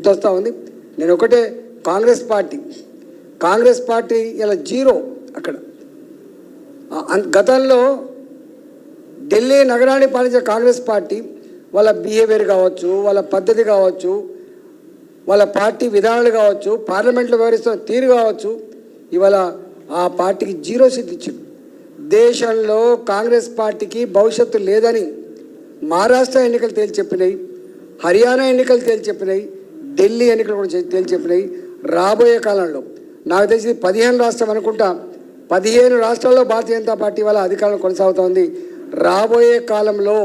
గుర్తొస్తూ ఉంది. నేను ఒకటే, కాంగ్రెస్ పార్టీ ఇలా జీరో అక్కడ. గతంలో ఢిల్లీ నగరాన్ని పాలించే కాంగ్రెస్ పార్టీ వాళ్ళ బిహేవియర్ కావచ్చు, వాళ్ళ పద్ధతి కావచ్చు, వాళ్ళ పార్టీ విధానాలు కావచ్చు, పార్లమెంట్లో వ్యవహరిస్తున్న తీరు కావచ్చు, ఇవాళ ఆ పార్టీకి జీరో సీట్లు ఇచ్చింది. దేశంలో కాంగ్రెస్ పార్టీకి భవిష్యత్తు లేదని మహారాష్ట్ర ఎన్నికలు తేల్చి చెప్పినాయి, హర్యానా ఎన్నికలు తేల్చి చెప్పినాయి, ఢిల్లీ ఎన్నికలు కూడా తేల్చి చెప్పినాయి. రాబోయే కాలంలో నాకు తెలిసి 15 రాష్ట్రం అనుకుంటా, 15 రాష్ట్రాల్లో భారతీయ జనతా పార్టీ వాళ్ళ అధికారంలో కొనసాగుతోంది. రాబోయే కాలంలో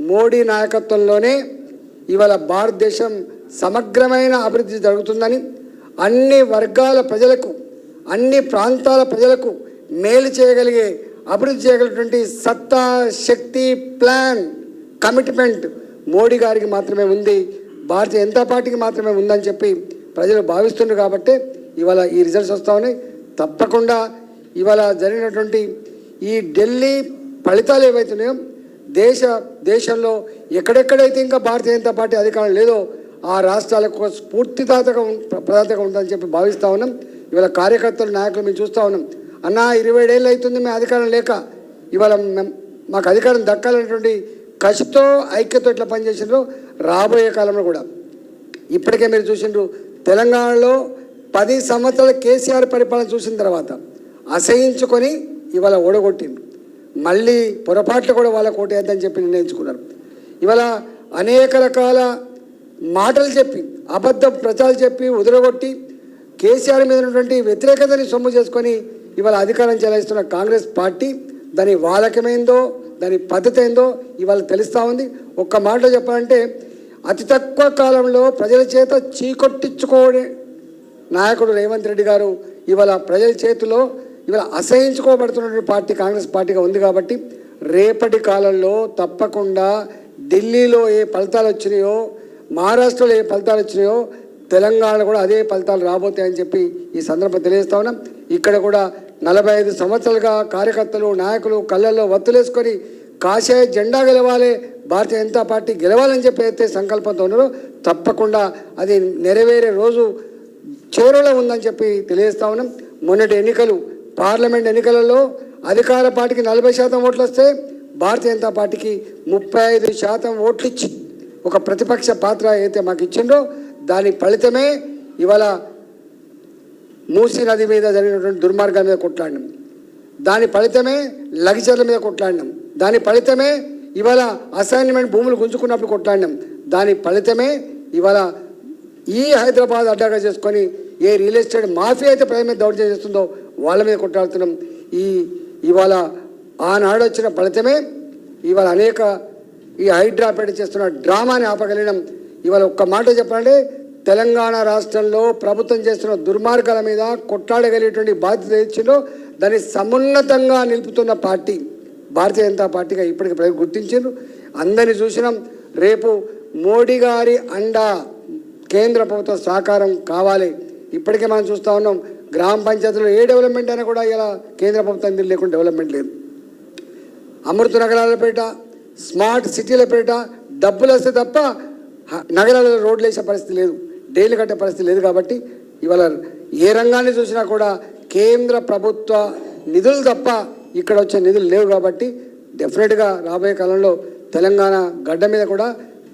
మోడీ నాయకత్వంలోనే ఇవాళ భారతదేశం సమగ్రమైన అభివృద్ధి జరుగుతుందని, అన్ని వర్గాల ప్రజలకు, అన్ని ప్రాంతాల ప్రజలకు మేలు చేయగలిగే, అభివృద్ధి చేయగలిగినటువంటి సత్తా, శక్తి, ప్లాన్, కమిట్మెంట్ మోడీ గారికి మాత్రమే ఉంది, భారతీయ జనతా పార్టీకి మాత్రమే ఉందని చెప్పి ప్రజలు భావిస్తున్నారు. కాబట్టి ఇవాళ ఈ రిజల్ట్స్ వస్తూ ఉన్నాయి. తప్పకుండా ఇవాళ జరిగినటువంటి ఈ ఢిల్లీ ఫలితాలు ఏవైతున్నాయో దేశంలో ఎక్కడెక్కడైతే ఇంకా భారతీయ జనతా పార్టీ అధికారం లేదో ఆ రాష్ట్రాలకు స్ఫూర్తిదాతగా ప్రదాతగా ఉంటుందని చెప్పి భావిస్తూ ఉన్నాం. ఇవాళ కార్యకర్తలు, నాయకులు మేము చూస్తూ ఉన్నాం. అన్న 27 ఏళ్ళు అవుతుంది మేము అధికారం లేక, ఇవాళ మాకు అధికారం దక్కాలనేటువంటి కసితో, ఐక్యతో ఇట్లా పనిచేసిండ్రు. రాబోయే కాలంలో కూడా ఇప్పటికే మీరు చూసిండ్రు, తెలంగాణలో 10 సంవత్సరాల కేసీఆర్ పరిపాలన చూసిన తర్వాత అసహించుకొని ఇవాళ ఓడగొట్టిండ్రు. మళ్ళీ పొరపాట్లు కూడా వాళ్ళ కోటేద్దని చెప్పి నిర్ణయించుకున్నారు. ఇవాళ అనేక రకాల మాటలు చెప్పి, అబద్ధ ప్రచారాలు చెప్పి వదిలగొట్టి కేసీఆర్ మీద ఉన్నటువంటి వ్యతిరేకతని సొమ్ము చేసుకొని ఇవాళ అధికారం చెలాయిస్తున్న కాంగ్రెస్ పార్టీ దాని వాలకమైందో, దాని పద్ధతి ఏందో ఇవాళ తెలుస్తూ ఉంది. ఒక్క మాటలో చెప్పాలంటే అతి తక్కువ కాలంలో ప్రజల చేత చీకొట్టించుకోని నాయకుడు రేవంత్ రెడ్డి గారు ఇవాళ ప్రజల చేతిలో ఇవాళ అసహించుకోబడుతున్నటువంటి పార్టీ కాంగ్రెస్ పార్టీగా ఉంది. కాబట్టి రేపటి కాలంలో తప్పకుండా ఢిల్లీలో ఏ ఫలితాలు వచ్చినాయో, మహారాష్ట్రలో ఏ ఫలితాలు వచ్చినాయో, తెలంగాణ కూడా అదే ఫలితాలు రాబోతాయని చెప్పి ఈ సందర్భం తెలియజేస్తా ఉన్నాం. ఇక్కడ కూడా 45 సంవత్సరాలుగా కార్యకర్తలు, నాయకులు కళ్ళల్లో వత్తులేసుకొని కాషాయ జెండా గెలవాలి, భారతీయ జనతా పార్టీ గెలవాలని చెప్పి అయితే సంకల్పంతో ఉన్నారో తప్పకుండా అది నెరవేరే రోజు చేరువలో ఉందని చెప్పి తెలియజేస్తా ఉన్నాం. మొన్నటి ఎన్నికలు, పార్లమెంట్ ఎన్నికలలో అధికార పార్టీకి 40% ఓట్లు వస్తే భారతీయ జనతా పార్టీకి 35% ఓట్లు ఇచ్చి ఒక ప్రతిపక్ష పాత్ర అయితే మాకు ఇచ్చిండ్రో దాని ఫలితమే ఇవాళ మూసీ నది మీద జరిగినటువంటి దుర్మార్గాల మీద కొట్లాడినాం, దాని ఫలితమే లగిచర్ల మీద కొట్లాడినాం, దాని ఫలితమే ఇవాళ అసైన్మెంట్ భూములు గుంజుకున్నప్పుడు కొట్లాడినాం, దాని ఫలితమే ఇవాళ ఈ హైదరాబాద్ అడ్డాగా చేసుకొని ఏ రియల్ ఎస్టేట్ మాఫియా అయితే ప్రజల మీద దౌర్జన్యం చేస్తుందో వాళ్ళ మీద కొట్లాడుతున్నాం. ఇవాళ ఆనాడు వచ్చిన ఫలితమే ఇవాళ అనేక ఈ హైడ్రాపేట చేస్తున్న డ్రామాని ఆపగలిగినాం. ఇవాళ ఒక్క మాట చెప్పాలంటే తెలంగాణ రాష్ట్రంలో ప్రభుత్వం చేస్తున్న దుర్మార్గాల మీద కొట్లాడగలిగేటువంటి బాధ్యత ఇచ్చిందో దాన్ని సమున్నతంగా నిలుపుతున్న పార్టీ భారతీయ జనతా పార్టీగా ఇప్పటికి ప్రజలు గుర్తించారు. అందరినీ చూసినాం. రేపు మోడీ గారి అండా కేంద్ర ప్రభుత్వ సహకారం కావాలి. ఇప్పటికే మనం చూస్తూ ఉన్నాం, గ్రామ పంచాయతీలో ఏ డెవలప్మెంట్ అయినా కూడా ఇలా కేంద్ర ప్రభుత్వం నిధులు లేకుండా డెవలప్మెంట్ లేదు. అమృత నగరాల పేట, స్మార్ట్ సిటీల పేట డబ్బులు వస్తే తప్ప నగరాలలో రోడ్లు వేసే పరిస్థితి లేదు, డైలీ కట్టే పరిస్థితి లేదు. కాబట్టి ఇవాళ ఏ రంగాన్ని చూసినా కూడా కేంద్ర ప్రభుత్వ నిధులు తప్ప ఇక్కడ వచ్చే నిధులు లేవు. కాబట్టి డెఫినెట్గా రాబోయే కాలంలో తెలంగాణ గడ్డ మీద కూడా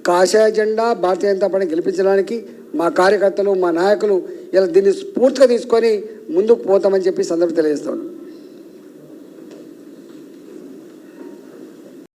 కాషాయ జెండా భారతీయ జనతా పార్టీ గెలిపించడానికి మా కార్యకర్తలు, మా నాయకులు ఇలా దీన్ని స్ఫూర్తిగా తీసుకొని ముందుకు పోతామని చెప్పి సందర్భం తెలియజేస్తాను.